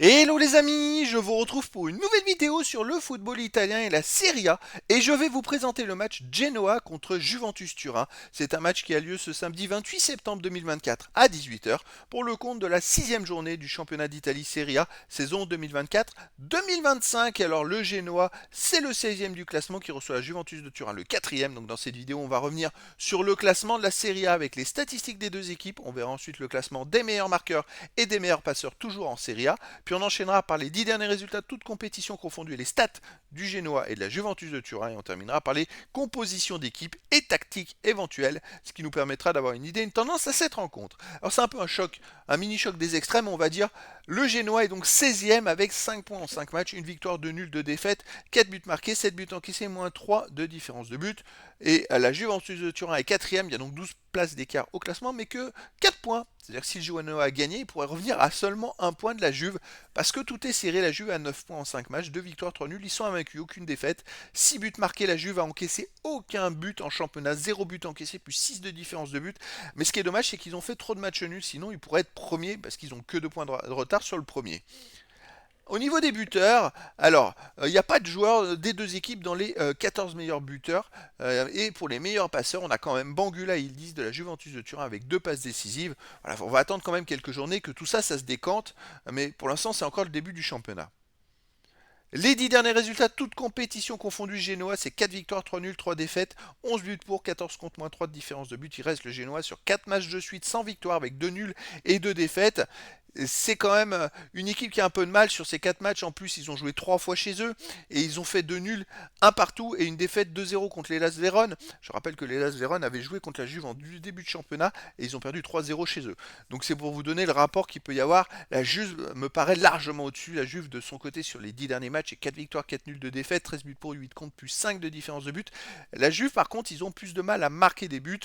Hello les amis, je vous retrouve pour une nouvelle vidéo sur le football italien et la Serie A et je vais vous présenter le match Genoa contre Juventus Turin. C'est un match qui a lieu ce samedi 28 septembre 2024 à 18 h pour le compte de la sixième journée du championnat d'Italie Serie A saison 2024-2025. Alors le Genoa, c'est le 16e du classement qui reçoit la Juventus de Turin, le 4e. Donc dans cette vidéo, on va revenir sur le classement de la Serie A avec les statistiques des deux équipes. On verra ensuite le classement des meilleurs marqueurs et des meilleurs passeurs toujours en Serie A. Puis on enchaînera par les 10 derniers résultats de toutes compétitions confondues et les stats du Genoa et de la Juventus de Turin. Et on terminera par les compositions d'équipes et tactiques éventuelles, ce qui nous permettra d'avoir une idée, une tendance à cette rencontre. Alors c'est un peu un choc, un mini-choc des extrêmes, on va dire. Le Genoa est donc 16e avec 5 points en 5 matchs, une victoire, 2 nuls, 2 défaites, 4 buts marqués, 7 buts encaissés, moins 3 de différence de but. Et la Juventus de Turin est 4e, il y a donc 12 places d'écart au classement, mais que 4 points. C'est-à-dire que si le Genoa a gagné, il pourrait revenir à seulement un point de la Juve, parce que tout est serré. La Juve a 9 points en 5 matchs, 2 victoires, 3 nuls, ils sont invaincus, aucune défaite. 6 buts marqués, la Juve a encaissé aucun but en championnat, 0 but encaissé, plus 6 de différence de but. Mais ce qui est dommage, c'est qu'ils ont fait trop de matchs nuls, sinon ils pourraient être premiers, parce qu'ils ont que 2 points de retard sur le premier. Au niveau des buteurs, alors, il n'y a pas de joueurs des deux équipes dans les 14 meilleurs buteurs. Et pour les meilleurs passeurs, on a quand même Bangula et Yildiz de la Juventus de Turin avec 2 passes décisives. Voilà, on va attendre quand même quelques journées que tout ça, ça se décante. Mais pour l'instant, c'est encore le début du championnat. Les 10 derniers résultats, toutes compétitions confondues, Genoa, c'est 4 victoires, 3 nuls, 3 défaites, 11 buts pour, 14 contre, moins 3 de différence de but. Il reste le Genoa sur 4 matchs de suite sans victoire avec 2 nuls et 2 défaites. C'est quand même une équipe qui a un peu de mal sur ces 4 matchs. En plus, ils ont joué 3 fois chez eux et ils ont fait 2 nuls, un partout et une défaite 2-0 contre l'Hellas Vérone. Je rappelle que l'Hellas Vérone avait joué contre la Juve en début de championnat et ils ont perdu 3-0 chez eux. Donc c'est pour vous donner le rapport qu'il peut y avoir. La Juve me paraît largement au-dessus. La Juve de son côté sur les 10 derniers matchs et 4 victoires, 4 nuls, 2 défaites, 13 buts pour, 8 contre, plus 5 de différence de but. La Juve par contre, ils ont plus de mal à marquer des buts.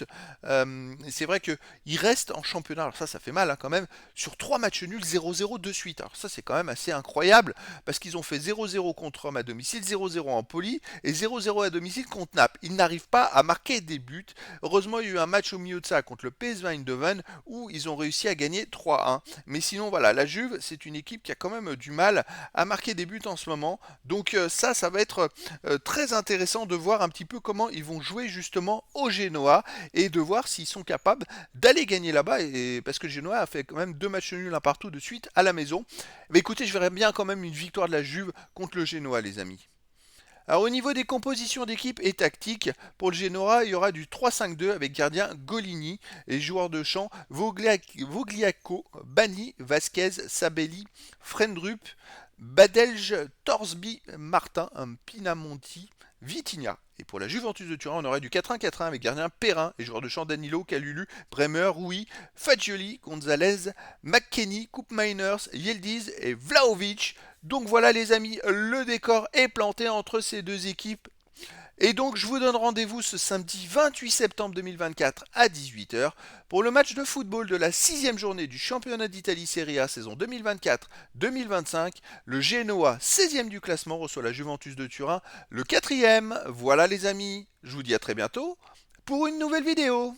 C'est vrai qu'ils restent en championnat, alors ça fait mal quand même, sur 3 matchs nuls, 0-0 de suite. Alors ça c'est quand même assez incroyable parce qu'ils ont fait 0-0 contre Rome à domicile, 0-0 en Poli et 0-0 à domicile contre Naples. Ils n'arrivent pas à marquer des buts. Heureusement, il y a eu un match au milieu de ça contre le PSV Eindhoven où ils ont réussi à gagner 3-1. Mais sinon, voilà, la Juve, c'est une équipe qui a quand même du mal à marquer des buts en ce moment. Donc ça va être très intéressant de voir un petit peu comment ils vont jouer justement au Genoa et de voir s'ils sont capables d'aller gagner là-bas. Et parce que le Genoa a fait quand même 2 matchs nuls un partout de suite à la maison. Mais écoutez, je verrais bien quand même une victoire de la Juve contre le Genoa, les amis. Alors au niveau des compositions d'équipe et tactiques, pour le Genoa, il y aura du 3-5-2 avec gardien Golini et joueurs de champ Vogliacco, Bani, Vasquez, Sabelli, Frendrup, Badelj, Torsby, Martin, Pinamonti, Vitinha. Et pour la Juventus de Turin, on aurait du 4-1-4-1 avec gardien Perrin et joueurs de champ Danilo, Calulu, Bremer, Rui, Fagioli, Gonzalez, McKenny, Koopmeiners, Yildiz et Vlahovic. Donc voilà les amis, le décor est planté entre ces deux équipes. Et donc je vous donne rendez-vous ce samedi 28 septembre 2024 à 18 h pour le match de football de la sixième journée du championnat d'Italie Serie A saison 2024-2025. Le Genoa, 16e du classement, reçoit la Juventus de Turin, le 4e. Voilà les amis, je vous dis à très bientôt pour une nouvelle vidéo.